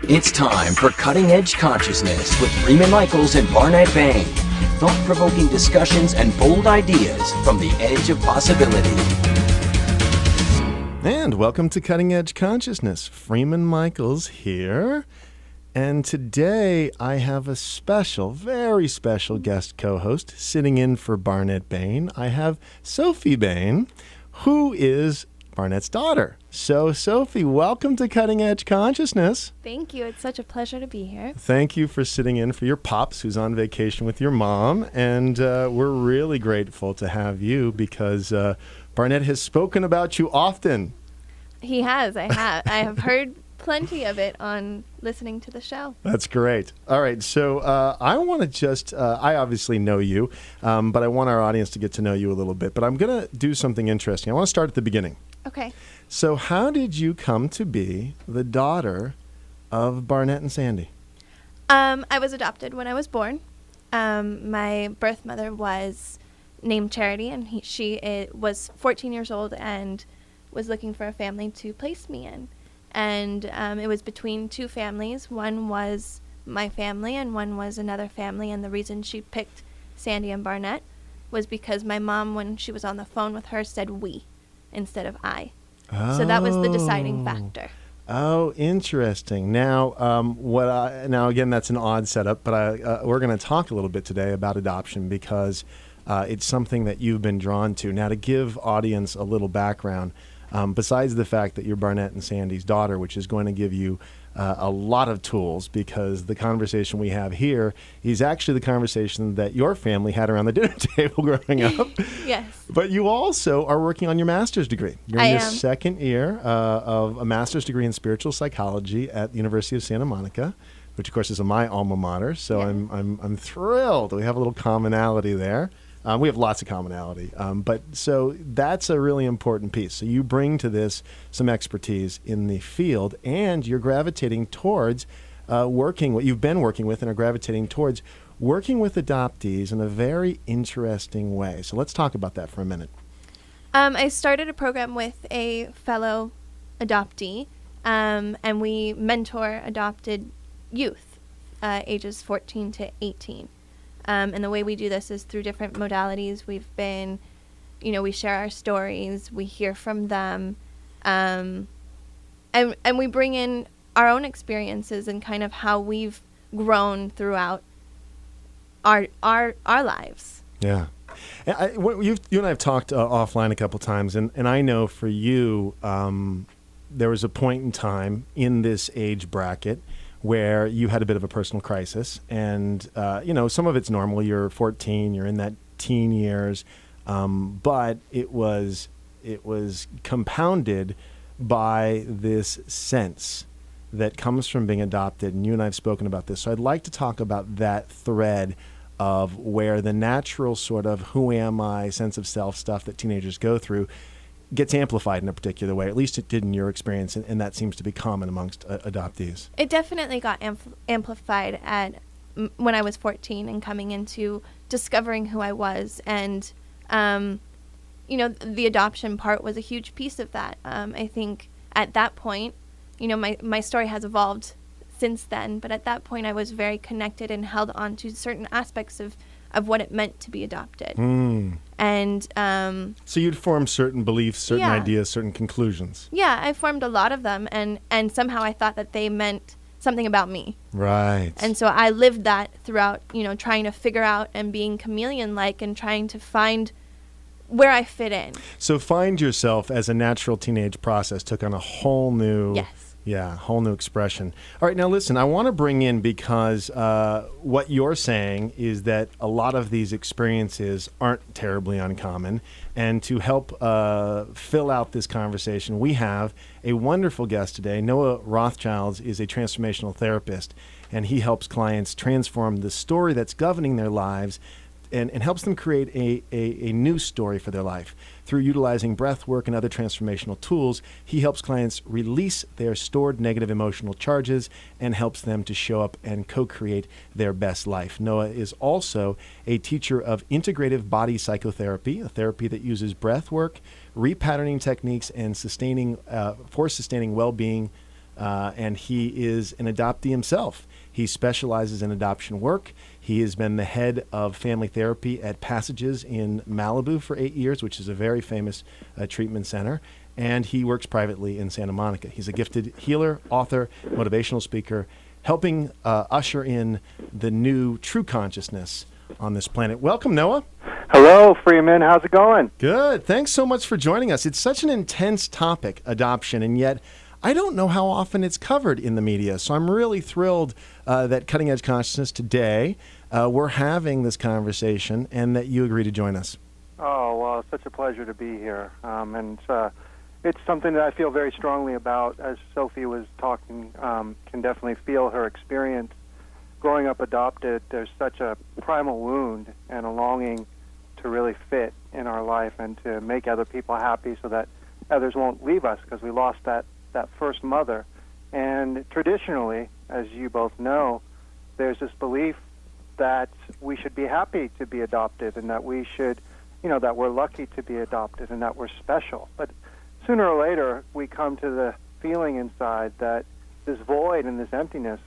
It's time for Cutting Edge Consciousness with Freeman and Barnet Bain. Thought-provoking discussions and bold ideas from the edge of possibility. And welcome to Cutting Edge Consciousness. Freeman Michaels here. And today I have a special, very special guest co-host sitting in for Barnet Bain. I have Sophie Bain, who is Barnet's daughter. So, Sophie, welcome to Cutting Edge Consciousness. Thank you. It's such a pleasure to be here. Thank you for sitting in for your pops, who's on vacation with your mom. And we're really grateful to have you because Barnet has spoken about you often. He has. I have heard plenty of it on listening to the show. That's great. All right. So I want to just, I obviously know you, but I want our audience to get to know you a little bit. But I'm going to do something interesting. I want to start at the beginning. Okay. So how did you come to be the daughter of Barnet and Sandy? I was adopted when I was born. My birth mother was named Charity, and she was 14 years old and was looking for a family to place me in. And it was between two families. One was my family and one was another family. And the reason she picked Sandy and Barnet was because my mom, when she was on the phone with her, said we instead of I. Oh. So that was the deciding factor. Oh, interesting. Now, now again, that's an odd setup, but we're going to talk a little bit today about adoption because it's something that you've been drawn to. Now, to give audience a little background, besides the fact that you're Barnet and Sandy's daughter, which is going to give you a lot of tools because the conversation we have here is actually the conversation that your family had around the dinner table growing up. Yes. But you also are working on your master's degree. You're in your second year of a master's degree in spiritual psychology at the University of Santa Monica, which of course is my alma mater. So yeah. I'm thrilled. We have a little commonality there. We have lots of commonality, but so that's a really important piece. So you bring to this some expertise in the field, and you're gravitating towards what you've been working with and are gravitating towards working with adoptees in a very interesting way. So let's talk about that for a minute. I started a program with a fellow adoptee, and we mentor adopted youth, ages 14 to 18. And the way we do this is through different modalities. We share our stories, we hear from them, and we bring in our own experiences and kind of how we've grown throughout our lives. Yeah. You and I have talked offline a couple times, and I know for you, there was a point in time in this age bracket where you had a bit of a personal crisis. And, some of it's normal. You're 14, you're in that teen years. But it was compounded by this sense that comes from being adopted. And you and I have spoken about this. So I'd like to talk about that thread of where the natural sort of who am I, sense of self stuff that teenagers go through gets amplified in a particular way. At least it did in your experience, and that seems to be common amongst adoptees. It definitely got amplified when I was 14 and coming into discovering who I was. And, the adoption part was a huge piece of that. I think at that point, my story has evolved since then, but at that point I was very connected and held on to certain aspects of what it meant to be adopted. And so you'd form certain beliefs, certain ideas, certain conclusions. Yeah, I formed a lot of them, and somehow I thought that they meant something about me. Right. And so I lived that throughout, trying to figure out and being chameleon-like and trying to find where I fit in. So find yourself as a natural teenage process took on a whole new... Yes. Yeah, whole new expression. All right, now listen, I want to bring in because what you're saying is that a lot of these experiences aren't terribly uncommon. And to help fill out this conversation, we have a wonderful guest today. Noah Rothschild is a transformational therapist, and he helps clients transform the story that's governing their lives and helps them create a new story for their life. Through utilizing breath work and other transformational tools, he helps clients release their stored negative emotional charges and helps them to show up and co-create their best life. Noah is also a teacher of integrative body psychotherapy, a therapy that uses breath work, repatterning techniques, and sustaining well-being and he is an adoptee himself. He specializes in adoption work. He has been the head of family therapy at Passages in Malibu for 8 years, which is a very famous treatment center. And he works privately in Santa Monica. He's a gifted healer, author, motivational speaker, helping usher in the new true consciousness on this planet. Welcome, Noah. Hello, Freeman. How's it going? Good. Thanks so much for joining us. It's such an intense topic, adoption, and yet I don't know how often it's covered in the media. So I'm really thrilled that Cutting Edge Consciousness today, we're having this conversation and that you agree to join us. Oh, well, it's such a pleasure to be here. And it's something that I feel very strongly about. As Sophie was talking, can definitely feel her experience. Growing up adopted, there's such a primal wound and a longing to really fit in our life and to make other people happy so that others won't leave us, because we lost that first mother. And traditionally, as you both know, there's this belief that we should be happy to be adopted and that we should, that we're lucky to be adopted and that we're special. But sooner or later, we come to the feeling inside that this void and this emptiness,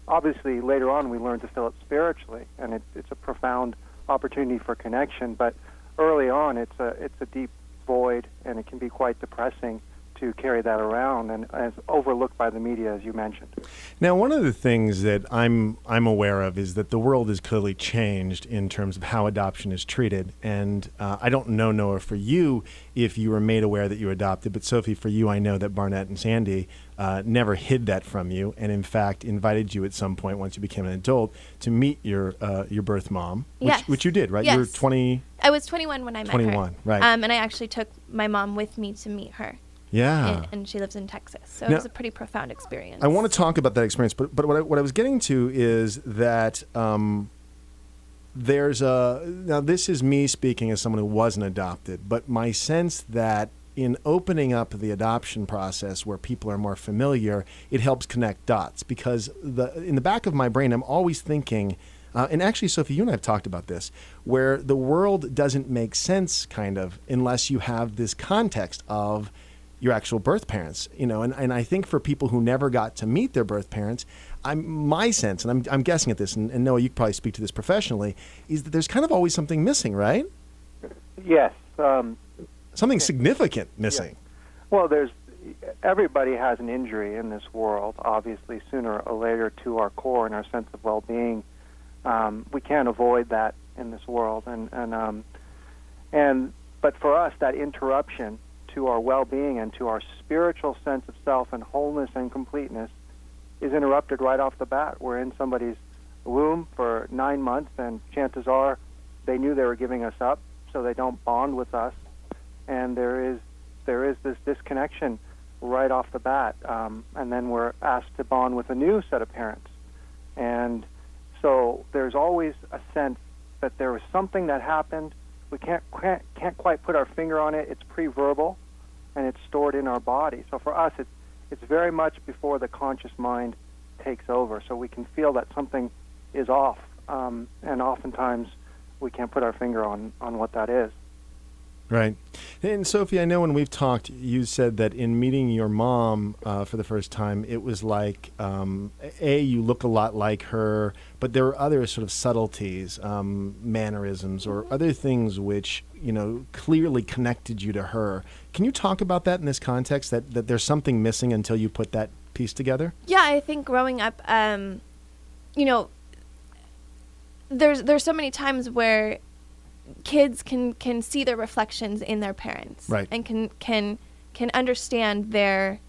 obviously later on we learn to fill it spiritually, and it's a profound opportunity for connection. But early on, it's a deep void, and it can be quite depressing to carry that around, and it's overlooked by the media, as you mentioned. Now, one of the things that I'm aware of is that the world has clearly changed in terms of how adoption is treated. And I don't know, Noah, for you, if you were made aware that you were adopted, but Sophie, for you, I know that Barnet and Sandy never hid that from you, and in fact invited you at some point, once you became an adult, to meet your birth mom, which you did, right? Yes. You were 20. I was 21 when I met her. 21, right. And I actually took my mom with me to meet her. Yeah. And she lives in Texas. So Now, it was a pretty profound experience. I want to talk about that experience, but what I was getting to is that now this is me speaking as someone who wasn't adopted, but my sense that in opening up the adoption process where people are more familiar, it helps connect dots, because in the back of my brain, I'm always thinking, and actually, Sophie, you and I have talked about this, where the world doesn't make sense, kind of, unless you have this context of your actual birth parents, and I think for people who never got to meet their birth parents, my sense, and I'm guessing at this, and Noah, you could probably speak to this professionally, is that there's kind of always something missing, right? Yes. Something significant missing. Yeah. Well, everybody has an injury in this world, obviously, sooner or later, to our core and our sense of well-being. We can't avoid that in this world, but for us, that interruption to our well-being and to our spiritual sense of self and wholeness and completeness is interrupted right off the bat. We're in somebody's womb for 9 months, and chances are they knew they were giving us up, so they don't bond with us, and there is this disconnection right off the bat, and then we're asked to bond with a new set of parents. And so there's always a sense that there was something that happened. We can't quite put our finger on it. It's pre-verbal, and it's stored in our body. So for us, it's very much before the conscious mind takes over. So we can feel that something is off, and oftentimes we can't put our finger on what that is. Right. And Sophie, I know when we've talked, you said that in meeting your mom for the first time, it was like, you look a lot like her, but there were other sort of subtleties, mannerisms, or other things which, clearly connected you to her. Can you talk about that in this context, that there's something missing until you put that piece together? Yeah, I think growing up, there's so many times where kids can see their reflections in their parents, right, and can understand their,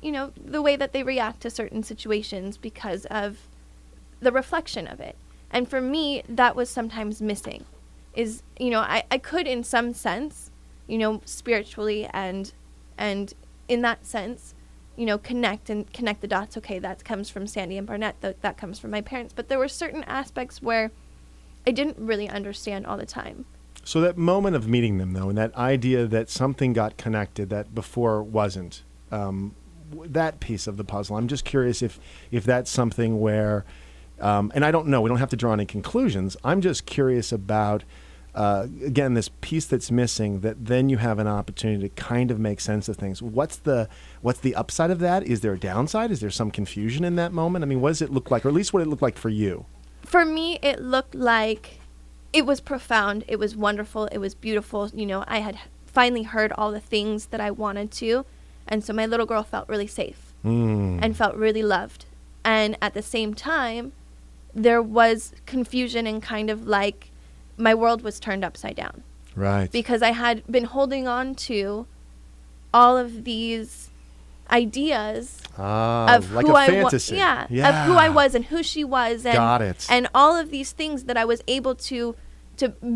the way that they react to certain situations because of the reflection of it. And for me, that was sometimes missing. Is I could, in some sense, spiritually and in that sense, connect the dots. Okay, that comes from Sandy and Barnet. That comes from my parents. But there were certain aspects where I didn't really understand all the time. So that moment of meeting them, though, and that idea that something got connected that before wasn't, that piece of the puzzle, I'm just curious if that's something where, and I don't know, we don't have to draw any conclusions. I'm just curious about again, this piece that's missing, that then you have an opportunity to kind of make sense of things. What's the upside of that? Is there a downside? Is there some confusion in that moment? I mean, what does it look like, or at least what it looked like for you? For me, it looked like it was profound. It was wonderful. It was beautiful. You know, I had finally heard all the things that I wanted to. And so my little girl felt really safe and felt really loved. And at the same time, there was confusion and kind of like my world was turned upside down. Right. Because I had been holding on to all of these ideas of like who a I was, fantasy. of who I was and who she was, and Got it. and all of these things that I was able to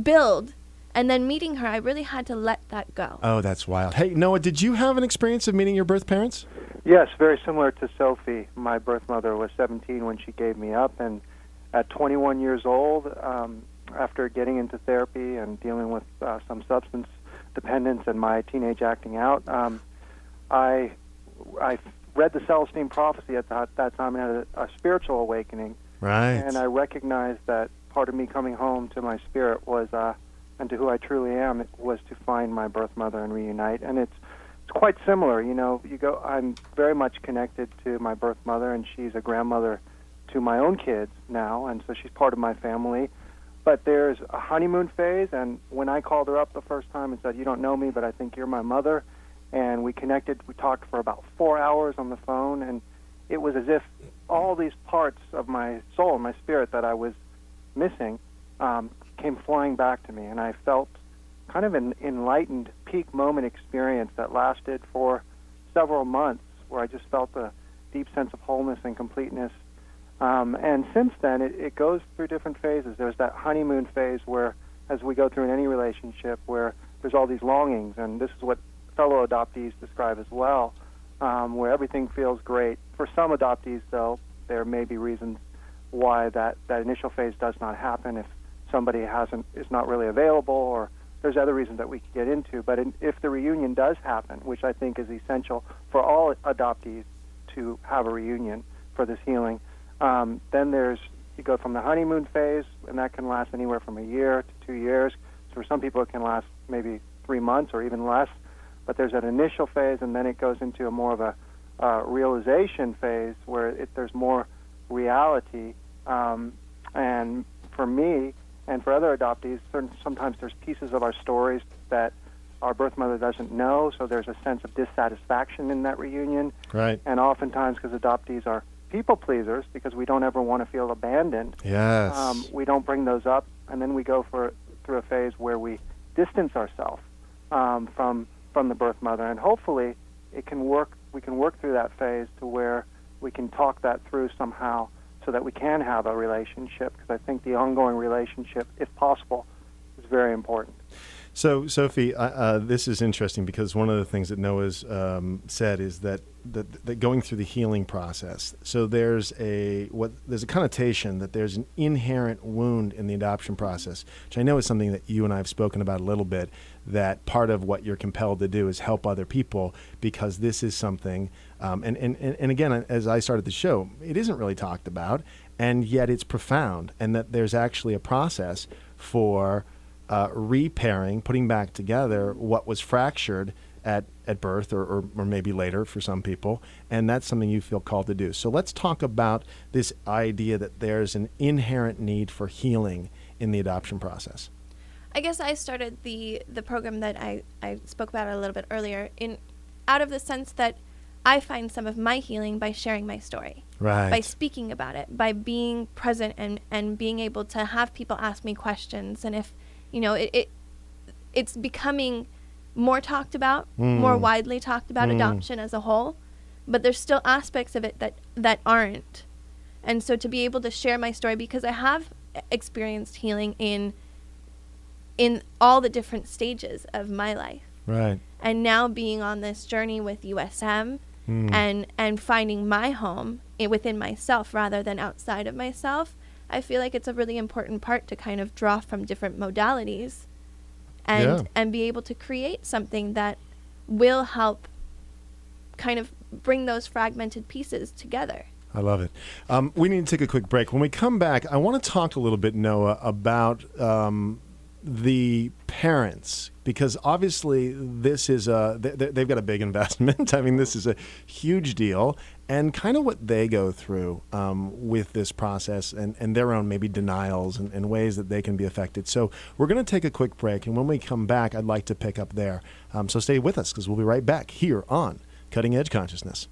build, and then meeting her, I really had to let that go. Oh, that's wild. Hey, Noah, did you have an experience of meeting your birth parents? Yes, very similar to Sophie. My birth mother was 17 when she gave me up, and at 21 years old, after getting into therapy and dealing with some substance dependence and my teenage acting out, I read the Celestine prophecy at that time and had a spiritual awakening. Right. And I recognized that part of me coming home to my spirit was, and to who I truly am, it was to find my birth mother and reunite. And it's quite similar. You know, I'm very much connected to my birth mother, and she's a grandmother to my own kids now, and so she's part of my family. But there's a honeymoon phase, and when I called her up the first time and said, "You don't know me, but I think you're my mother," and we connected, we talked for about 4 hours on the phone, and it was as if all these parts of my soul and my spirit that I was missing came flying back to me, and I felt kind of an enlightened peak moment experience that lasted for several months, where I just felt a deep sense of wholeness and completeness. And since then, it goes through different phases. There's that honeymoon phase where, as we go through in any relationship, where there's all these longings, and this is what fellow adoptees describe as well, where everything feels great. For some adoptees, though, there may be reasons why that initial phase does not happen, if somebody is not really available, or there's other reasons that we could get into. But if the reunion does happen, which I think is essential for all adoptees to have a reunion for this healing, then you go from the honeymoon phase, and that can last anywhere from a year to 2 years. So for some people, it can last maybe 3 months or even less. But there's an initial phase, and then it goes into a more of a realization phase where there's more reality. And for me and for other adoptees, sometimes there's pieces of our stories that our birth mother doesn't know, so there's a sense of dissatisfaction in that reunion. Right. And oftentimes, because adoptees are people pleasers, because we don't ever want to feel abandoned, Yes. we don't bring those up, and then we go through a phase where we distance ourselves from the birth mother, and hopefully we can work through that phase to where we can talk that through somehow, so that we can have a relationship, because I think the ongoing relationship, if possible, is very important. So, Sophie, this is interesting, because one of the things that Noah's said is that going through the healing process, so there's a connotation that there's an inherent wound in the adoption process, which I know is something that you and I have spoken about a little bit, that part of what you're compelled to do is help other people, because this is something, and again, as I started the show, it isn't really talked about, and yet it's profound, and that there's actually a process for repairing, putting back together what was fractured at birth or maybe later for some people, and that's something you feel called to do. So let's talk about this idea that there's an inherent need for healing in the adoption process. I guess I started the program that I spoke about a little bit earlier out of the sense that I find some of my healing by sharing my story. Right. By speaking about it, by being present and being able to have people ask me questions. And if, it's becoming more talked about, more widely talked about, adoption as a whole, but there's still aspects of it that aren't. And so to be able to share my story, because I have experienced healing in all the different stages of my life. Right. And now being on this journey with USM and finding my home within myself rather than outside of myself, I feel like it's a really important part to kind of draw from different modalities and be able to create something that will help kind of bring those fragmented pieces together. I love it. We need to take a quick break. When we come back, I want to talk a little bit, Noah, about the parents, because obviously this is they've got a big investment. I mean, this is a huge deal, and kind of what they go through with this process and their own maybe denials and ways that they can be affected. So we're going to take a quick break, and when we come back, I'd like to pick up there. So stay with us, because we'll be right back here on Cutting Edge Consciousness.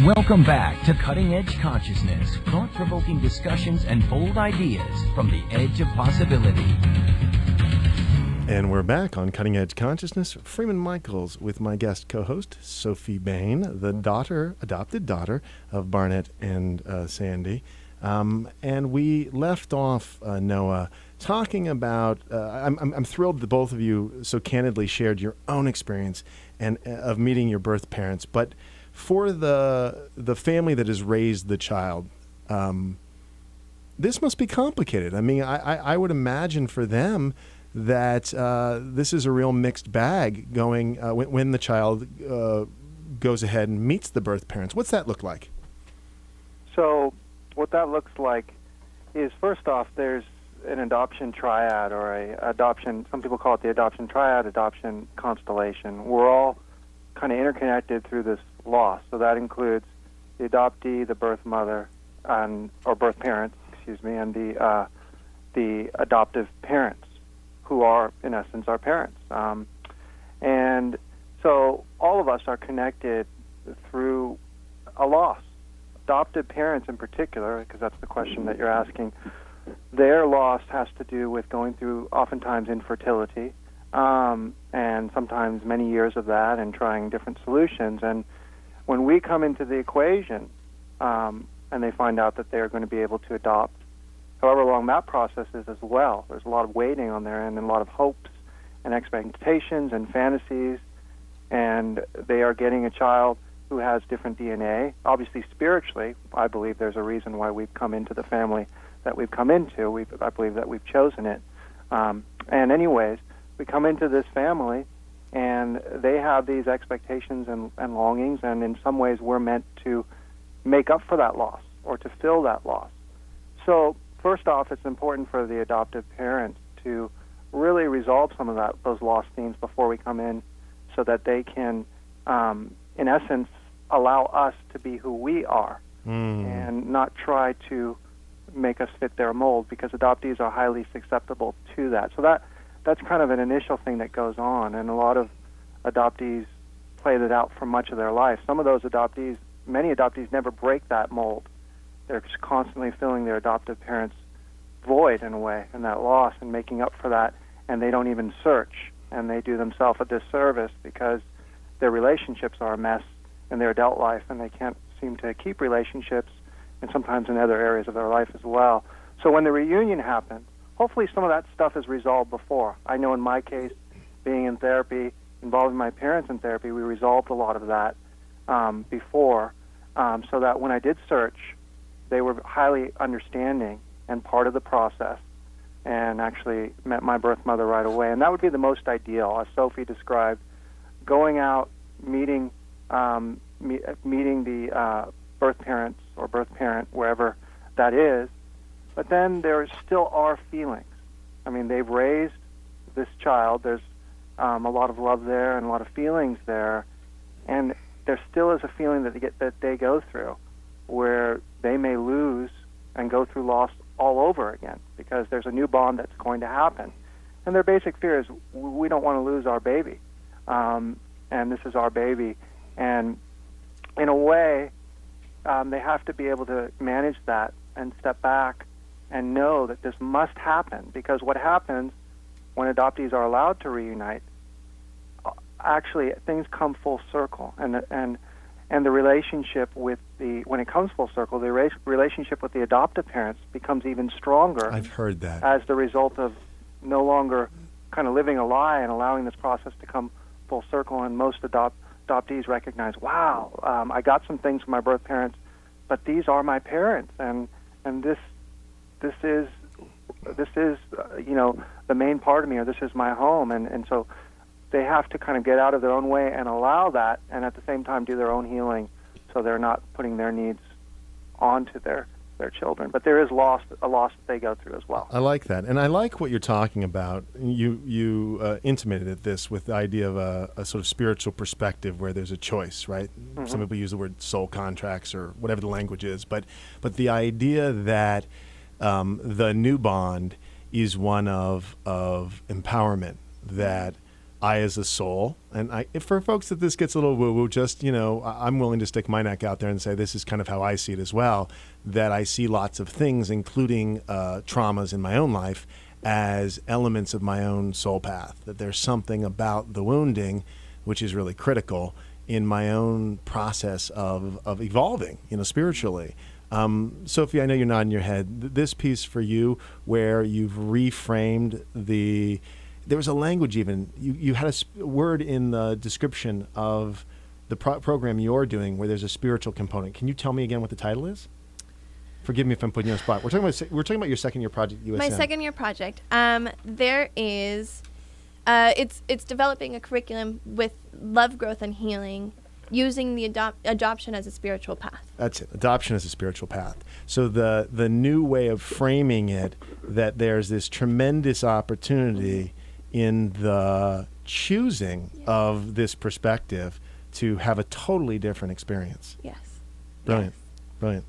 Welcome back to Cutting Edge Consciousness, thought-provoking discussions and bold ideas from the edge of possibility. And we're back on Cutting Edge Consciousness. Freeman Michaels with my guest co-host, Sophie Bain, the adopted daughter of Barnet and Sandy. And we left off, Noah, talking about, I'm thrilled that both of you so candidly shared your own experience and of meeting your birth parents. But for the family that has raised the child, this must be complicated. I mean, I would imagine for them that this is a real mixed bag going when the child goes ahead and meets the birth parents. What's that look like? So what that looks like is, first off, there's an adoption triad, or some people call it the adoption triad, adoption constellation. We're all kind of interconnected through this loss. So that includes the adoptee, the birth mother, or birth parents, and the adoptive parents, who are, in essence, our parents. And so all of us are connected through a loss. Adopted parents in particular, because that's the question that you're asking, their loss has to do with going through, oftentimes, infertility, and sometimes many years of that, and trying different solutions. And when we come into the equation, and they find out that they're going to be able to adopt, however long that process is as well, there's a lot of waiting on their end and a lot of hopes and expectations and fantasies, and they are getting a child who has different DNA. Obviously, spiritually, I believe there's a reason why we've come into the family that we've come into. I believe that we've chosen it. And anyways, we come into this family, and they have these expectations and longings, and in some ways we're meant to make up for that loss or to fill that loss. So first off, it's important for the adoptive parents to really resolve some of those lost themes before we come in, so that they can, in essence, allow us to be who we are and not try to make us fit their mold, because adoptees are highly susceptible to that. So that's kind of an initial thing that goes on, and a lot of adoptees play that out for much of their life. Some of those adoptees, many adoptees, never break that mold. They're just constantly filling their adoptive parents' void, in a way, and that loss, and making up for that, and they don't even search, and they do themselves a disservice because their relationships are a mess in their adult life, and they can't seem to keep relationships, and sometimes in other areas of their life as well. So when the reunion happens, hopefully some of that stuff is resolved before. I know in my case, being in therapy, involving my parents in therapy, we resolved a lot of that before, so that when I did search, they were highly understanding and part of the process, and actually met my birth mother right away. And that would be the most ideal, as Sophie described, going out, meeting the birth parents or birth parent, wherever that is. But then there still are feelings. I mean, they've raised this child. There's a lot of love there and a lot of feelings there, and there still is a feeling that they go through, where they may lose and go through loss all over again, because there's a new bond that's going to happen. And their basic fear is, we don't want to lose our baby, and this is our baby. And in a way, they have to be able to manage that and step back and know that this must happen, because what happens when adoptees are allowed to reunite, actually things come full circle, and the relationship with when it comes full circle, the relationship with the adoptive parents becomes even stronger. I've heard that. As the result of no longer kind of living a lie and allowing this process to come full circle. And most adoptees recognize, wow, I got some things from my birth parents, but these are my parents, and this is the main part of me, or this is my home, and so they have to kind of get out of their own way and allow that, and at the same time do their own healing, so they're not putting their needs onto their their children. But there is a loss that they go through as well. I like that, and I like what you're talking about. You intimated this with the idea of a sort of spiritual perspective where there's a choice, right? Mm-hmm. Some people use the word soul contracts or whatever the language is, but the idea that the new bond is one of empowerment, that I as a soul, and if for folks that this gets a little woo-woo, just, I'm willing to stick my neck out there and say this is kind of how I see it as well, that I see lots of things, including traumas in my own life, as elements of my own soul path, that there's something about the wounding which is really critical in my own process of evolving, spiritually. Sophie, I know you're nodding your head. This piece for you where you've reframed there was a language even. You had a word in the description of the program you're doing where there's a spiritual component. Can you tell me again what the title is? Forgive me if I'm putting you on the spot. We're talking about your second year project at USM. My second year project. There is, it's developing a curriculum with love, growth, and healing, using the adoption as a spiritual path. That's it. Adoption as a spiritual path. So the new way of framing it, that there's this tremendous opportunity in the choosing of this perspective to have a totally different experience. Yes. Brilliant. Yes.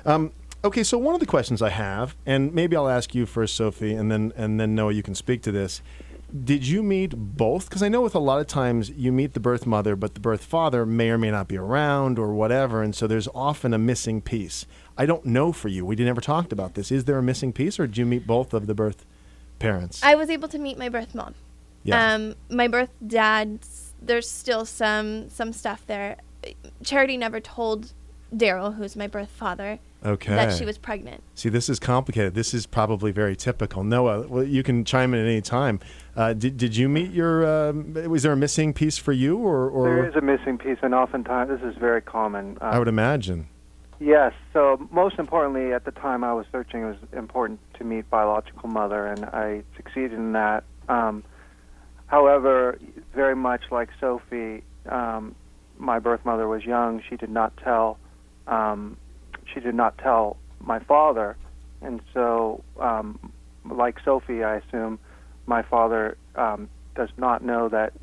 Brilliant. Okay, so one of the questions I have, and maybe I'll ask you first, Sophie, and then Noah, you can speak to this. Did you meet both? Because I know with a lot of times you meet the birth mother, but the birth father may or may not be around or whatever, and so there's often a missing piece. I don't know for you. We never talked about this. Is there a missing piece, or did you meet both of the birth parents? I was able to meet my birth mom. Yeah. My birth dad, there's still some stuff there. Charity never told Daryl, who's my birth father, that she was pregnant. See, this is complicated. This is probably very typical. Noah, well, you can chime in at any time. Did you meet your? Was there a missing piece for you, or? There is a missing piece, and oftentimes this is very common. I would imagine. Yes. So most importantly, at the time I was searching, it was important to meet biological mother, and I succeeded in that. However, very much like Sophie, my birth mother was young. She did not tell. She did not tell my father, and so, like Sophie, I assume my father does not know that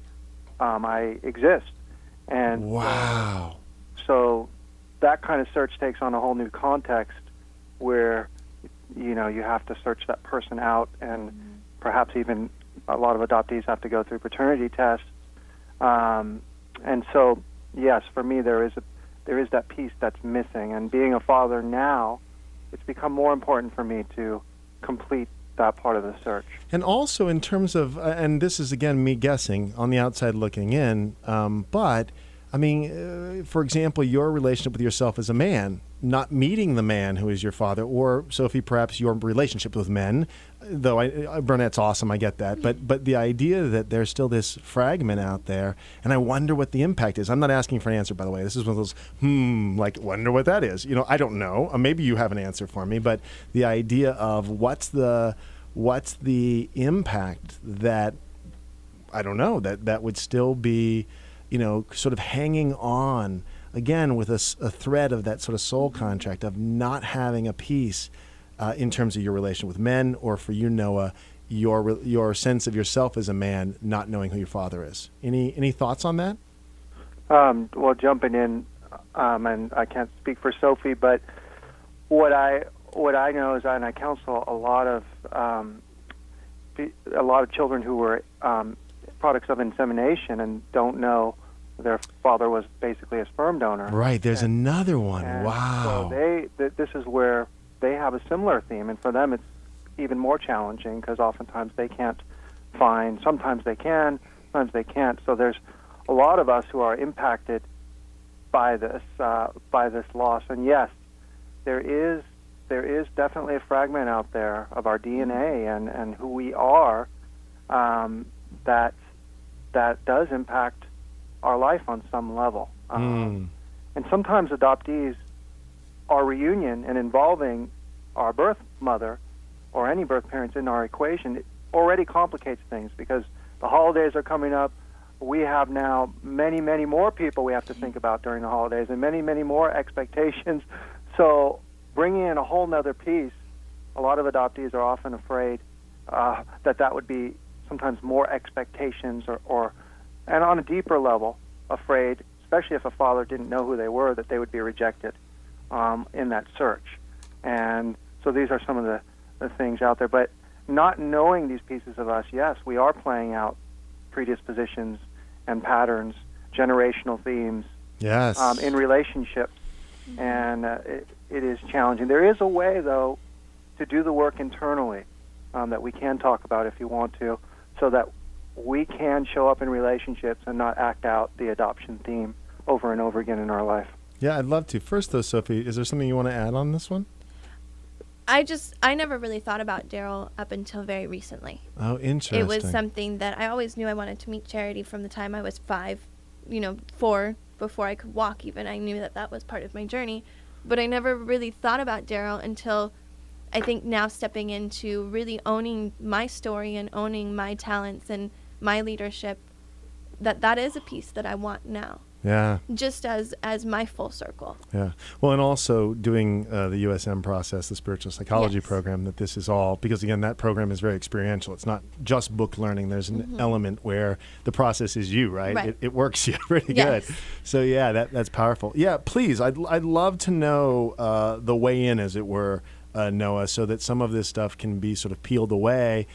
I exist. And wow. So that kind of search takes on a whole new context, where you have to search that person out, and perhaps even a lot of adoptees have to go through paternity tests. And so, yes, for me, there is that piece that's missing. And being a father now, it's become more important for me to complete that part of the search. And also in terms of, and this is again me guessing on the outside looking in, but I mean, for example, your relationship with yourself as a man, not meeting the man who is your father, or Sophie, perhaps your relationship with men, though Burnet's awesome, I get that, but the idea that there's still this fragment out there, and I wonder what the impact is. I'm not asking for an answer, by the way. This is one of those, like, wonder what that is. I don't know. Maybe you have an answer for me, but the idea of what's the impact that, I don't know, that would still be, sort of hanging on, again, with a thread of that sort of soul contract of not having a piece in terms of your relation with men, or for you, Noah, your sense of yourself as a man, not knowing who your father is. Any thoughts on that? Well, jumping in, and I can't speak for Sophie, but what I know is, and I counsel a lot of children who were products of insemination and don't know their father was basically a sperm donor. Right, there's another one. And wow. So this is where they have a similar theme, and for them it's even more challenging, because oftentimes they can't find, sometimes they can, sometimes they can't. So there's a lot of us who are impacted by this loss. And yes, there is definitely a fragment out there of our DNA and who we are, that does impact our life on some level. And sometimes adoptees, our reunion and involving our birth mother or any birth parents in our equation, it already complicates things, because the holidays are coming up. We have now many, many more people we have to think about during the holidays, and many, many more expectations. So bringing in a whole nother piece, a lot of adoptees are often afraid that would be sometimes more expectations and on a deeper level, afraid, especially if a father didn't know who they were, that they would be rejected in that search. And so these are some of the things out there. But not knowing these pieces of us, yes, we are playing out predispositions and patterns, generational themes Yes. In relationships. And it is challenging. There is a way, though, to do the work internally that we can talk about if you want to, so that we can show up in relationships and not act out the adoption theme over and over again in our life. Yeah, I'd love to. First, though, Sophie, is there something you want to add on this one? I never really thought about Daryl up until very recently. Oh, interesting. It was something that I always knew I wanted to meet Charity from the time I was 4, before I could walk even. I knew that was part of my journey. But I never really thought about Daryl until I think now stepping into really owning my story and owning my talents and my leadership, that is a piece that I want now. Yeah. Just as my full circle. Yeah. Well, and also doing the USM process, the spiritual psychology program, that this is all, because again, that program is very experiential. It's not just book learning. There's an element where the process is you, right? It works you pretty good. So yeah, that's powerful. Yeah, please, I'd love to know the way in, as it were, Noah, so that some of this stuff can be sort of peeled away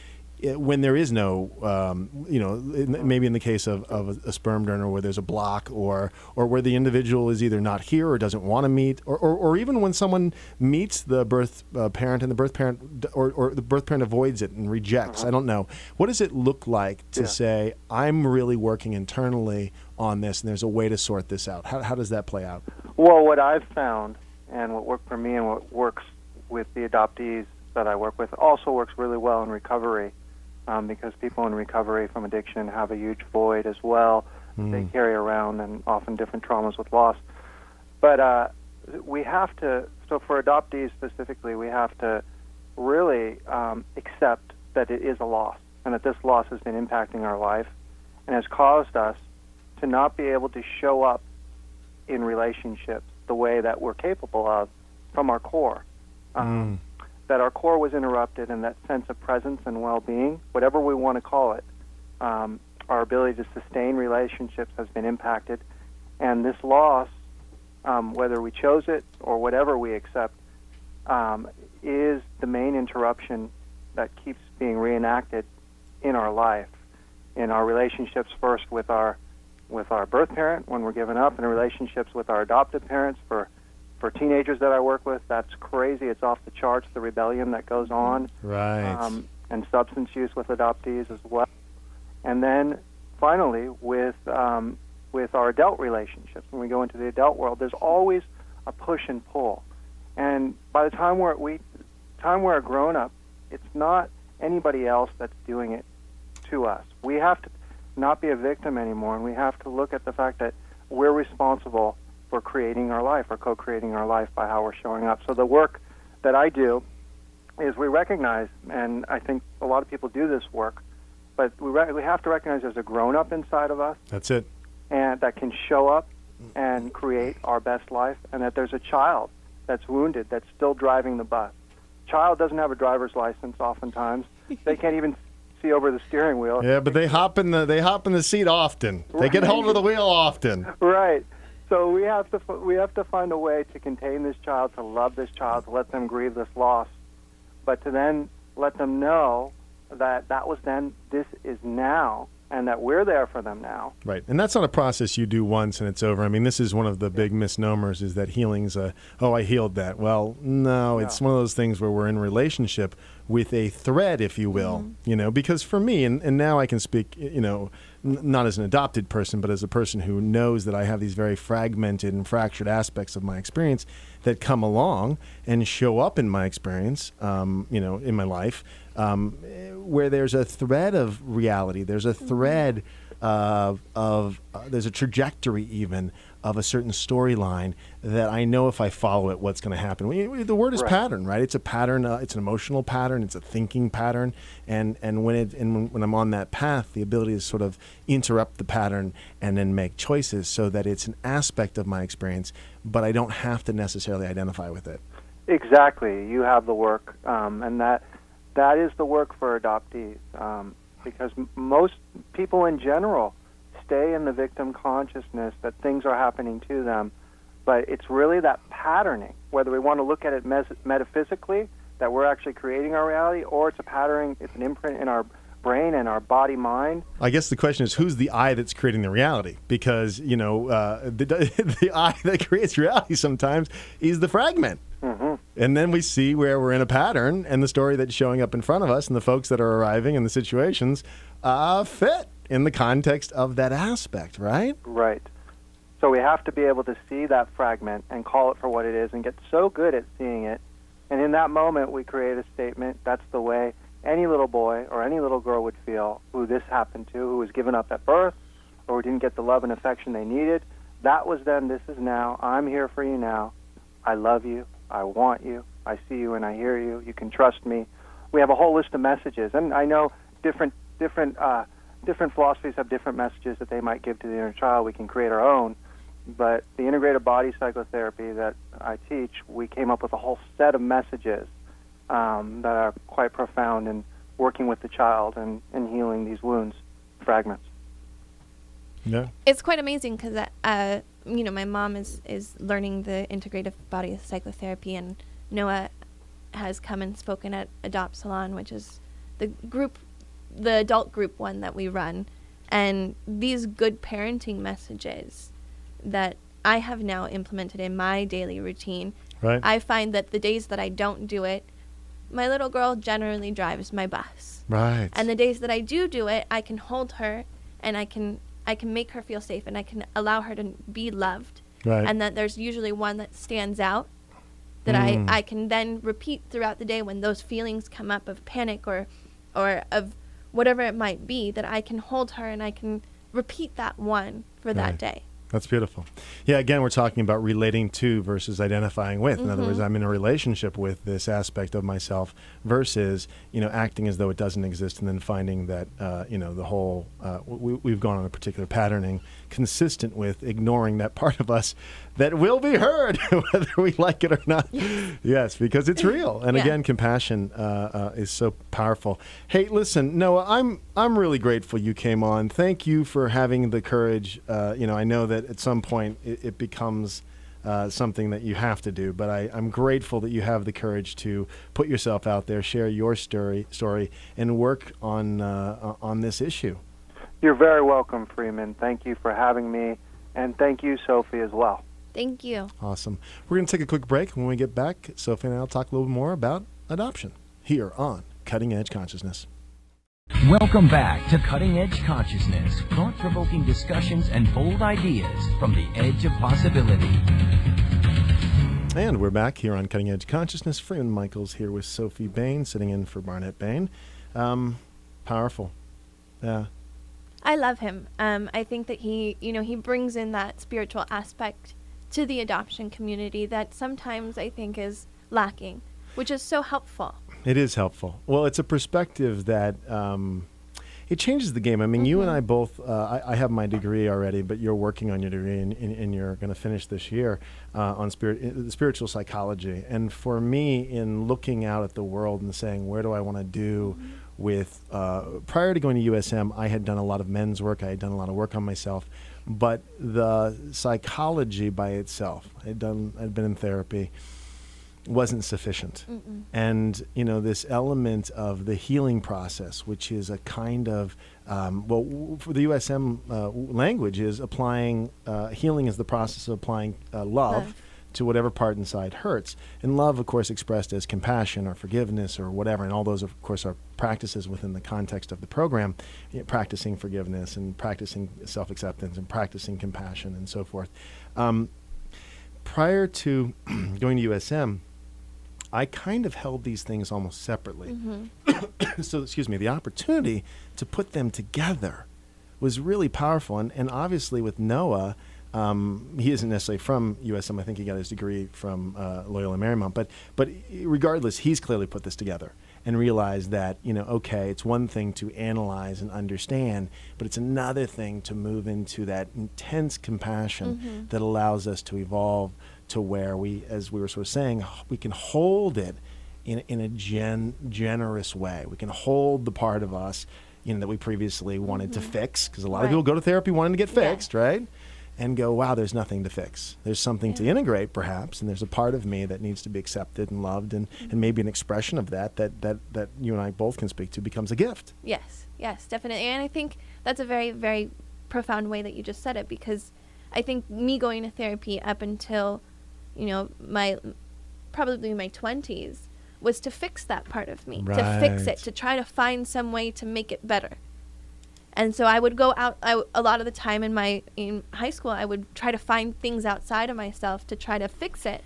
when there is no, maybe in the case of a sperm donor where there's a block, or where the individual is either not here or doesn't want to meet, or even when someone meets the birth parent and the birth parent or the birth parent avoids it and rejects. I don't know. What does it look like to say, I'm really working internally on this and there's a way to sort this out? How does that play out? Well, what I've found, and what worked for me and what works with the adoptees that I work with, also works really well in recovery. Because people in recovery from addiction have a huge void as well they carry around, and often different traumas with loss. But we have to, so for adoptees specifically, we have to really accept that it is a loss, and that this loss has been impacting our life and has caused us to not be able to show up in relationships the way that we're capable of from our core. That our core was interrupted, and that sense of presence and well-being, whatever we want to call it, our ability to sustain relationships has been impacted. And this loss, whether we chose it or whatever we accept, is the main interruption that keeps being reenacted in our life, in our relationships first with our birth parent when we're given up, and relationships with our adoptive parents. For teenagers that I work with, that's crazy. It's off the charts, the rebellion that goes on. Right. And substance use with adoptees as well. And then finally with our adult relationships, when we go into the adult world, there's always a push and pull. And by the time we're a grown-up, it's not anybody else that's doing it to us. We have to not be a victim anymore, and we have to look at the fact that we're responsible for creating our life, or co-creating our life by how we're showing up. So the work that I do is we recognize, and I think a lot of people do this work, but we have to recognize there's a grown-up inside of us. That's it. And that can show up and create our best life, and that there's a child that's wounded that's still driving the bus. Child doesn't have a driver's license oftentimes. They can't even see over the steering wheel. Yeah, but they hop in the seat often. They get hold of the wheel often. Right. So we have to find a way to contain this child, to love this child, to let them grieve this loss, but to then let them know that was then, this is now, and that we're there for them now. Right. And that's not a process you do once and it's over. I mean, this is one of the big misnomers, is that healing's I healed that. Well, no, it's one of those things where we're in relationship with a thread, if you will, because for me, and now I can speak, not as an adopted person, but as a person who knows that I have these very fragmented and fractured aspects of my experience that come along and show up in my experience, in my life, where there's a thread of reality. There's a thread there's a trajectory even of a certain storyline that I know if I follow it, what's going to happen. The word is pattern, right? It's a pattern. It's an emotional pattern. It's a thinking pattern. And when I'm on that path, the ability to sort of interrupt the pattern and then make choices so that it's an aspect of my experience, but I don't have to necessarily identify with it. Exactly. You have the work, and that is the work for adoptees, because most people in general stay in the victim consciousness that things are happening to them, but it's really that patterning, whether we want to look at it metaphysically, that we're actually creating our reality, or it's a patterning, it's an imprint in our brain and our body mind. I guess the question is, who's the I that's creating the reality? Because, the I that creates reality sometimes is the fragment. Mm-hmm. And then we see where we're in a pattern, and the story that's showing up in front of us and the folks that are arriving and the situations fit in the context of that aspect, right? Right. So we have to be able to see that fragment and call it for what it is and get so good at seeing it. And in that moment, we create a statement. That's the way any little boy or any little girl would feel who this happened to, who was given up at birth or who didn't get the love and affection they needed. That was then, this is now. I'm here for you now. I love you. I want you. I see you and I hear you. You can trust me. We have a whole list of messages. And I know different philosophies have different messages that they might give to the inner child. We can create our own. But the integrated body psychotherapy that I teach, we came up with a whole set of messages that are quite profound in working with the child and healing these wounds, fragments. Yeah. It's quite amazing because, my mom is learning the integrative body psychotherapy, and Noah has come and spoken at Adopt Salon, which is the adult group one that we run. And these good parenting messages that I have now implemented in my daily routine, Right. I find that the days that I don't do it, my little girl generally drives my bus. Right. And the days that I do it, I can hold her and I can make her feel safe and I can allow her to be loved. Right. And that there's usually one that stands out that I can then repeat throughout the day when those feelings come up of panic or of whatever it might be, that I can hold her and I can repeat that one for that day. That's beautiful. Yeah, again, we're talking about relating to versus identifying with. In other words, I'm in a relationship with this aspect of myself versus, acting as though it doesn't exist and then finding that, the whole, we've gone on a particular patterning consistent with ignoring that part of us that will be heard, whether we like it or not. Yes, because it's real. And again, compassion is so powerful. Hey, listen, Noah, I'm really grateful you came on. Thank you for having the courage. I know that at some point it becomes something that you have to do, but I'm grateful that you have the courage to put yourself out there, share your story, and work on this issue. You're very welcome, Freeman. Thank you for having me, and thank you, Sophie, as well. Thank you. Awesome. We're going to take a quick break. When we get back, Sophie and I will talk a little more about adoption here on Cutting Edge Consciousness. Welcome back to Cutting Edge Consciousness, thought-provoking discussions and bold ideas from the edge of possibility. And we're back here on Cutting Edge Consciousness. Freeman Michaels here with Sophie Bain, sitting in for Barnet Bain. Powerful. Yeah. I love him. I think that he brings in that spiritual aspect to the adoption community that sometimes I think is lacking, which is so helpful. It is helpful. Well, it's a perspective that it changes the game. I mean, you and I both, I have my degree already, but you're working on your degree and you're going to finish this year on spiritual psychology. And for me, in looking out at the world and saying, where do I want to do with, prior to going to USM, I had done a lot of men's work. I had done a lot of work on myself. But the psychology by itself, I'd been in therapy, wasn't sufficient. And, this element of the healing process, which is a kind of, for the USM language is applying, healing is the process of applying love to whatever part inside hurts. And love, of course, expressed as compassion or forgiveness or whatever. And all those, of course, are practices within the context of the program, practicing forgiveness and practicing self-acceptance and practicing compassion and so forth. Prior to going to USM, I kind of held these things almost separately. So, the opportunity to put them together was really powerful. And obviously with Noah, he isn't necessarily from USM. I think he got his degree from Loyola Marymount. But regardless, he's clearly put this together and realized that, it's one thing to analyze and understand, but it's another thing to move into that intense compassion that allows us to evolve to where we, as we were sort of saying, we can hold it in a generous way. We can hold the part of us, that we previously wanted to fix, because a lot of people go to therapy wanting to get fixed, right? And go, wow, there's nothing to fix. There's something to integrate, perhaps, and there's a part of me that needs to be accepted and loved, and maybe an expression of that you and I both can speak to becomes a gift. Yes, definitely. And I think that's a very, very profound way that you just said it, because I think me going to therapy up until, probably my 20s was to fix that part of me, to fix it, to try to find some way to make it better. And so I would go out, a lot of the time in high school, I would try to find things outside of myself to try to fix it.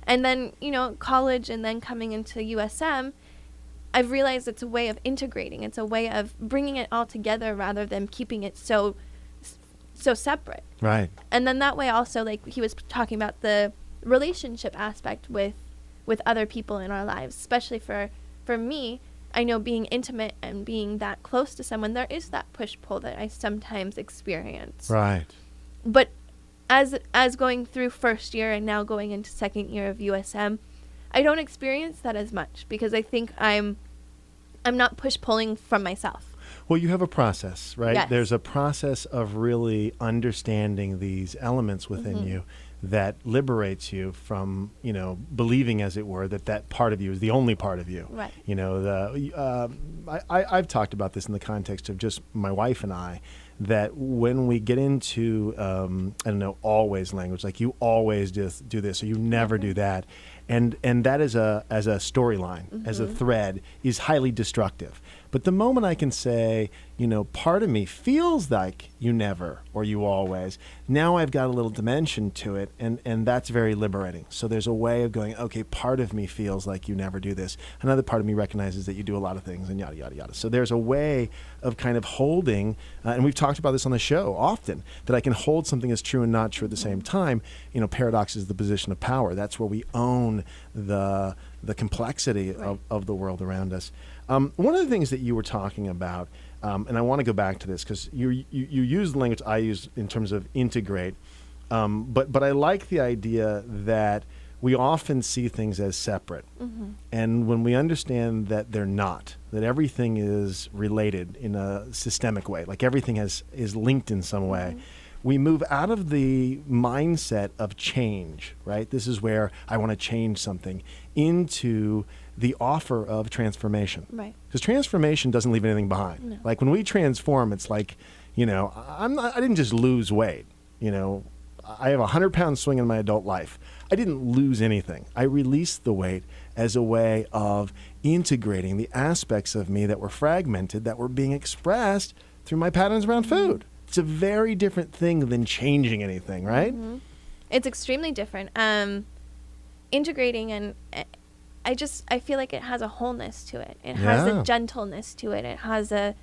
And then, college and then coming into USM, I've realized it's a way of integrating. It's a way of bringing it all together rather than keeping it so separate. Right. And then that way also, like he was talking about the relationship aspect with other people in our lives, especially for me. I know being intimate and being that close to someone, there is that push-pull that I sometimes experience. Right. But as going through first year and now going into second year of USM, I don't experience that as much, because I think I'm not push-pulling from myself. Well, you have a process, right? Yes. There's a process of really understanding these elements within you that liberates you from, believing, as it were, that part of you is the only part of you. Right. I've talked about this in the context of just my wife and I, that when we get into, always language, like you always just do this or you never do that, and that as a storyline, as a thread, is highly destructive. But the moment I can say, part of me feels like you never or you always, now I've got a little dimension to it, and that's very liberating. So there's a way of going, okay, part of me feels like you never do this. Another part of me recognizes that you do a lot of things, and yada, yada, yada. So there's a way of kind of holding, and we've talked about this on the show often, that I can hold something as true and not true at the same time. Paradox is the position of power. That's where we own the complexity of the world around us. One of the things that you were talking about, and I want to go back to this because you use the language I use in terms of integrate, but I like the idea that we often see things as separate. And when we understand that they're not, that everything is related in a systemic way, like everything is linked in some way, we move out of the mindset of change, right? This is where I want to change something, into the offer of transformation. Right. Because transformation doesn't leave anything behind. No. Like when we transform, it's like, I didn't just lose weight. I have a 100-pound swing in my adult life. I didn't lose anything. I released the weight as a way of integrating the aspects of me that were fragmented, that were being expressed through my patterns around food. It's a very different thing than changing anything, right? It's extremely different. Integrating, and I feel like it has a wholeness to it. It has a gentleness to it. It has an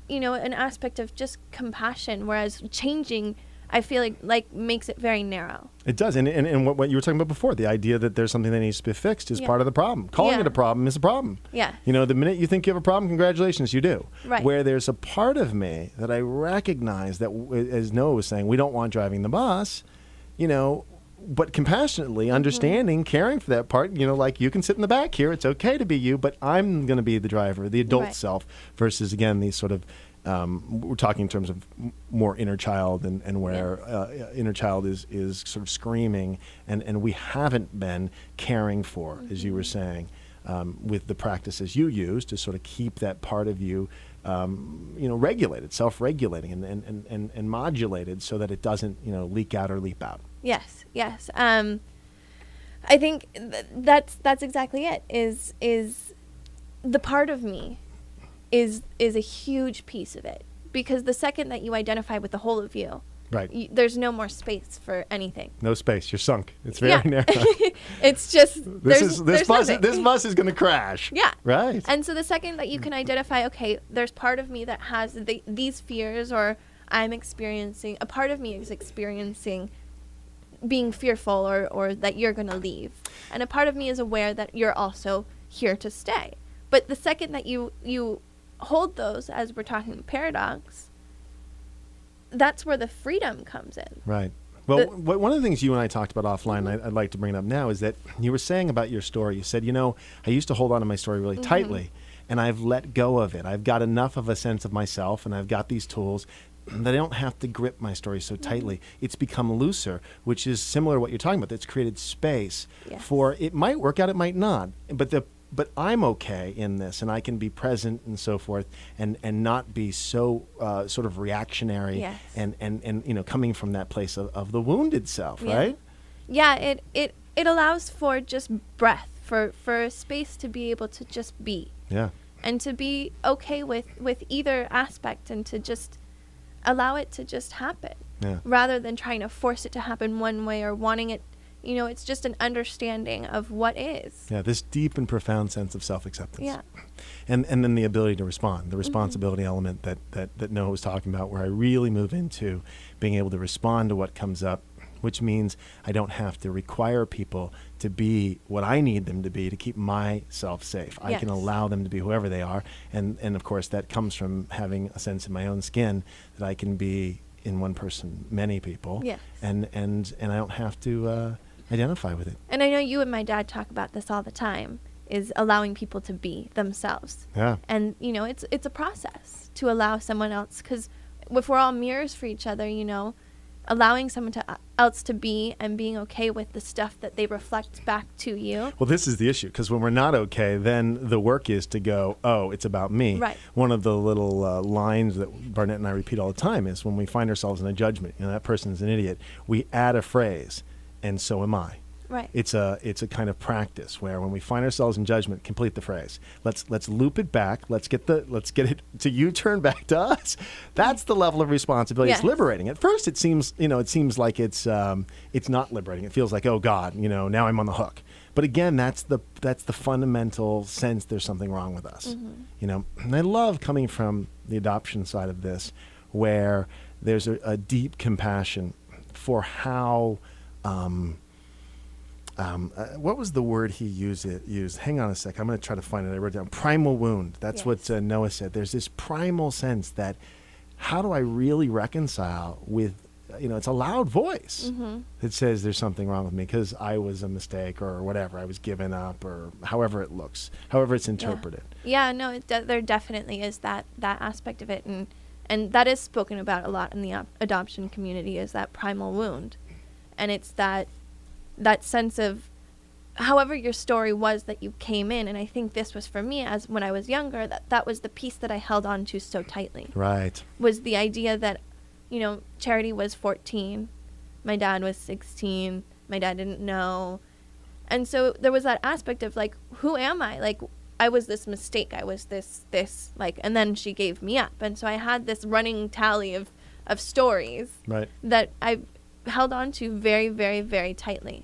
aspect of just compassion, whereas changing, I feel like makes it very narrow. It does. And what you were talking about before, the idea that there's something that needs to be fixed is part of the problem. Calling it a problem is a problem. Yeah. The minute you think you have a problem, congratulations, you do. Right. Where there's a part of me that I recognize that, as Noah was saying, we don't want driving the bus, but compassionately understanding, caring for that part, like you can sit in the back here, it's okay to be you, but I'm going to be the driver, the adult self, versus, again, these sort of, we're talking in terms of more inner child and where inner child is sort of screaming, and we haven't been caring for, as you were saying, with the practices you use to sort of keep that part of you, regulated, self-regulating and modulated so that it doesn't, leak out or leap out. Yes. I think that's exactly it. Is the part of me is a huge piece of it, because the second that you identify with the whole of you, right, there's no more space for anything. No space. You're sunk. It's very narrow. It's just this bus is going to crash. Yeah. Right. And so the second that you can identify, okay, there's part of me that has these fears, or I'm experiencing, a part of me is experiencing being fearful or that you're going to leave, and a part of me is aware that you're also here to stay. But the second that you hold those, as we're talking paradox, that's where the freedom comes in. Right. Well, one of the things you and I talked about offline, I'd like to bring it up now, is that you were saying about your story, you said, I used to hold on to my story really tightly, and I've let go of it. I've got enough of a sense of myself, and I've got these tools that I don't have to grip my story so tightly. It's become looser, which is similar to what you're talking about. It's created space for, it might work out, it might not, but I'm okay in this, and I can be present and so forth, and not be so sort of reactionary and coming from that place of the wound itself, right? Yeah, it allows for just breath, for space to be able to just be. Yeah. And to be okay with either aspect, and to just allow it to just happen. Yeah. Rather than trying to force it to happen one way or wanting it. It's just an understanding of what is. Yeah, this deep and profound sense of self-acceptance. Yeah. And then the ability to respond, the responsibility element that Noah was talking about, where I really move into being able to respond to what comes up, which means I don't have to require people to be what I need them to be to keep myself safe. I can allow them to be whoever they are. And of course, that comes from having a sense in my own skin that I can be in one person, many people. Yes. And I don't have to identify with it. And I know you and my dad talk about this all the time, is allowing people to be themselves. Yeah. And, it's a process to allow someone else, because if we're all mirrors for each other, allowing someone else to be and being okay with the stuff that they reflect back to you. Well, this is the issue, because when we're not okay, then the work is to go, oh, it's about me. Right. One of the little lines that Barnet and I repeat all the time is when we find ourselves in a judgment, that person's an idiot, we add a phrase, and so am I. Right. It's a kind of practice where when we find ourselves in judgment, complete the phrase. Let's loop it back. Let's get it to U-turn back to us. That's the level of responsibility. Yes. It's liberating. At first, it seems like it's not liberating. It feels like, oh God, now I'm on the hook. But again, that's the fundamental sense there's something wrong with us. And I love coming from the adoption side of this, where there's a deep compassion for how. What was the word he used? Hang on a sec. I'm going to try to find it. I wrote it down. Primal wound. That's what Noah said. There's this primal sense that how do I really reconcile with, it's a loud voice that says there's something wrong with me because I was a mistake or whatever. I was given up or however it looks, however it's interpreted. Yeah, no, there definitely is that aspect of it. And that is spoken about a lot in the adoption community, is that primal wound. And it's that sense of however your story was that you came in. And I think this was for me, as when I was younger, that was the piece that I held on to so tightly. Right. Was the idea that, Charity was 14, my dad was 16, my dad didn't know. And so there was that aspect of like, who am I? Like, I was this mistake. I was this, and then she gave me up. And so I had this running tally of stories that I held on to very, very, very tightly.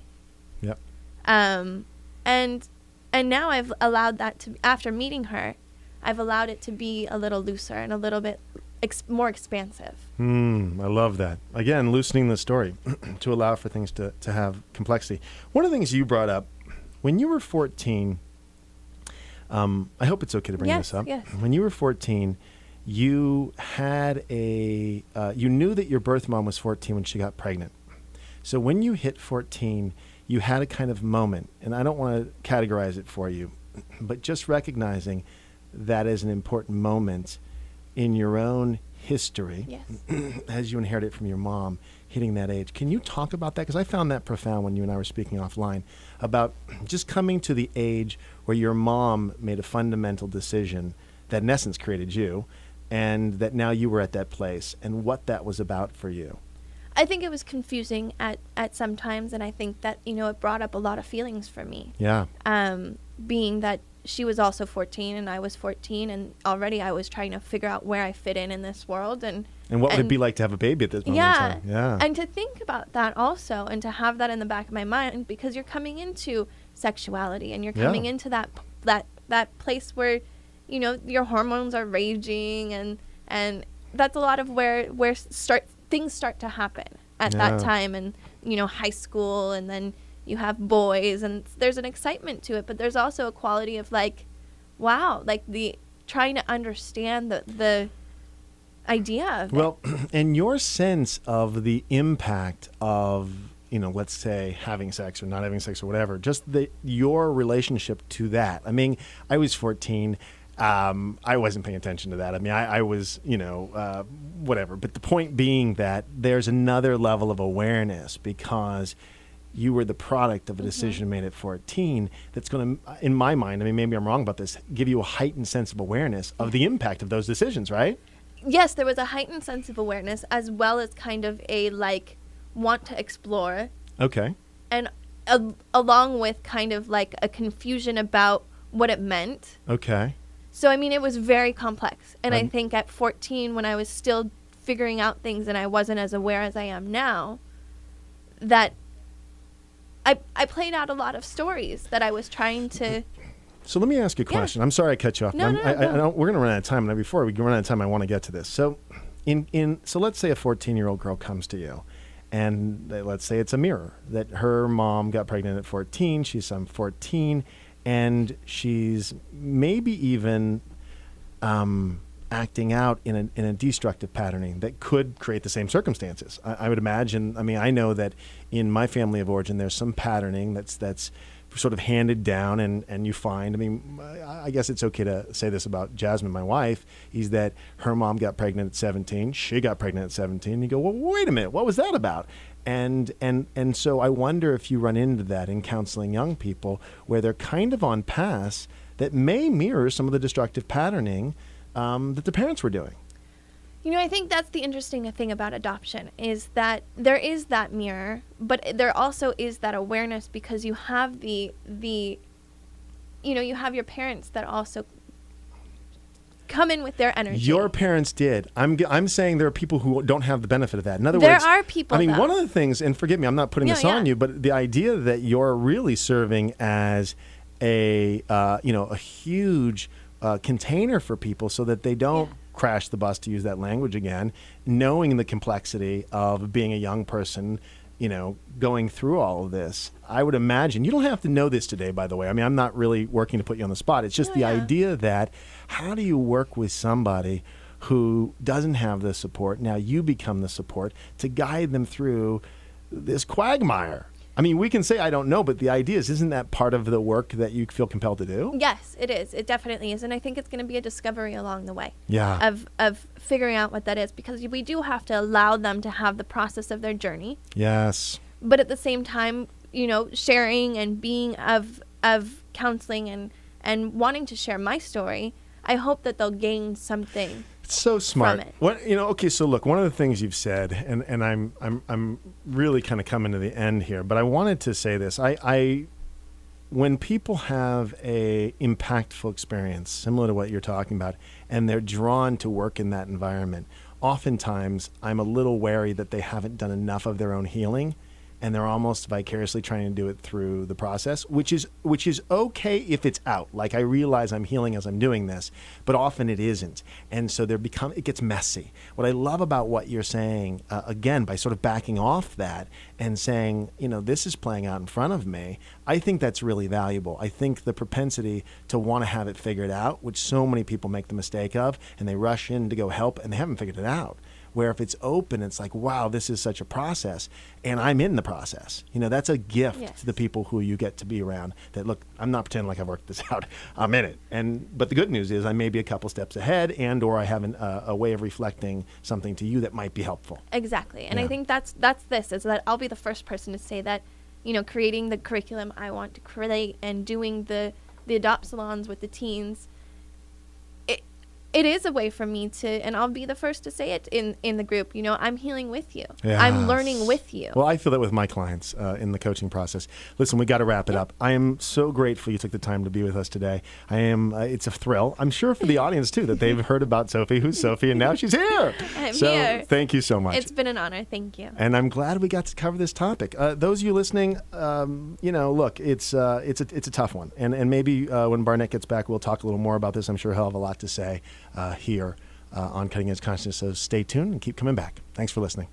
Yep. And now I've allowed that to, after meeting her, I've allowed it to be a little looser and a little bit more expansive. I love that. Again, loosening the story to allow for things to have complexity. One of the things you brought up, when you were 14, I hope it's okay to bring this up. Yes. When you were 14, you had you knew that your birth mom was 14 when she got pregnant. So when you hit 14, you had a kind of moment, and I don't want to categorize it for you, but just recognizing that as an important moment in your own history, as you inherit it from your mom, hitting that age. Can you talk about that? Because I found that profound when you and I were speaking offline about just coming to the age where your mom made a fundamental decision that in essence created you, and that now you were at that place, and what that was about for you. I think it was confusing at some times, and I think that, it brought up a lot of feelings for me. Yeah. Being that she was also 14 and I was 14, and already I was trying to figure out where I fit in this world. And what would it be like to have a baby at this moment in time? Yeah. And to think about that also, and to have that in the back of my mind, because you're coming into sexuality, and you're coming into that place where, your hormones are raging, and that's a lot of where things start to happen at that time, and high school, and then you have boys, and there's an excitement to it, but there's also a quality of like, wow, like the trying to understand the idea of it. Well, and your sense of the impact of, let's say having sex or not having sex or whatever, just your relationship to that. I mean, I was 14. I wasn't paying attention to that. I mean, I was, whatever. But the point being that there's another level of awareness because you were the product of a decision made at 14 that's going to, in my mind, I mean, maybe I'm wrong about this, give you a heightened sense of awareness of the impact of those decisions, right? Yes, there was a heightened sense of awareness as well as kind of a want to explore. Okay. And along with kind of like a confusion about what it meant. Okay. So, I mean, it was very complex. And I think at 14, when I was still figuring out things and I wasn't as aware as I am now, that I played out a lot of stories that I was trying to... So let me ask you a question. I'm sorry I cut you off. No, we're going to run out of time. And before we run out of time, I want to get to this. So so let's say a 14-year-old girl comes to you, and let's say it's a mirror, that her mom got pregnant at 14. She's 14, and she's maybe even acting out in a destructive patterning that could create the same circumstances. I would imagine. I mean, I know that in my family of origin, there's some patterning that's sort of handed down, and you find, I mean, I guess it's okay to say this about Jasmine, my wife, is that her mom got pregnant at 17. She got pregnant at 17. You go, well, wait a minute, what was that about? And so I wonder if you run into that in counseling young people where they're kind of on paths that may mirror some of the destructive patterning that the parents were doing. I think that's the interesting thing about adoption is that there is that mirror, but there also is that awareness because you have you have your parents that also come in with their energy. Your parents did. I'm saying there are people who don't have the benefit of that. In other words, there are people. I mean, though. One of the things, and forgive me, I'm not putting this on you, but the idea that you're really serving as a huge container for people so that they don't crash the bus, to use that language again, knowing the complexity of being a young person, going through all of this. I would imagine, you don't have to know this today, by the way. I mean, I'm not really working to put you on the spot. It's just the idea that how do you work with somebody who doesn't have the support? Now you become the support to guide them through this quagmire. I mean, we can say, I don't know, but the idea is, isn't that part of the work that you feel compelled to do? Yes, it is. It definitely is. And I think it's going to be a discovery along the way. Yeah. Of figuring out what that is, because we do have to allow them to have the process of their journey. Yes. But at the same time, sharing and being of counseling and wanting to share my story, I hope that they'll gain something. It's so smart. From it. What okay, so look, one of the things you've said, and I'm really kind of coming to the end here, but I wanted to say this. I when people have a impactful experience similar to what you're talking about, and they're drawn to work in that environment, oftentimes I'm a little wary that they haven't done enough of their own healing. And they're almost vicariously trying to do it through the process, which is okay if it's out. Like, I realize I'm healing as I'm doing this, but often it isn't. And so it gets messy. What I love about what you're saying, again, by sort of backing off that and saying, this is playing out in front of me, I think that's really valuable. I think the propensity to want to have it figured out, which so many people make the mistake of, and they rush in to go help and they haven't figured it out. Where if it's open, it's like, wow, this is such a process, and I'm in the process. That's a gift to the people who you get to be around. That, look, I'm not pretending like I've worked this out. I'm in it. But the good news is I may be a couple steps ahead, or I have a way of reflecting something to you that might be helpful. Exactly, and I think that's this, is that I'll be the first person to say that, creating the curriculum I want to create and doing the adopt salons with the teens, it is a way for me to, and I'll be the first to say it in the group, I'm healing with you. Yes. I'm learning with you. Well, I feel that with my clients in the coaching process. Listen, we got to wrap it up. I am so grateful you took the time to be with us today. It's a thrill. I'm sure for the audience too, that they've heard about Sophie, who's Sophie, and now she's here. I'm here. Thank you so much. It's been an honor. Thank you. And I'm glad we got to cover this topic. Those of you listening, look, it's a tough one. And maybe when Barnet gets back, we'll talk a little more about this. I'm sure he'll have a lot to say here on Cutting Edge Consciousness. So stay tuned and keep coming back. Thanks for listening.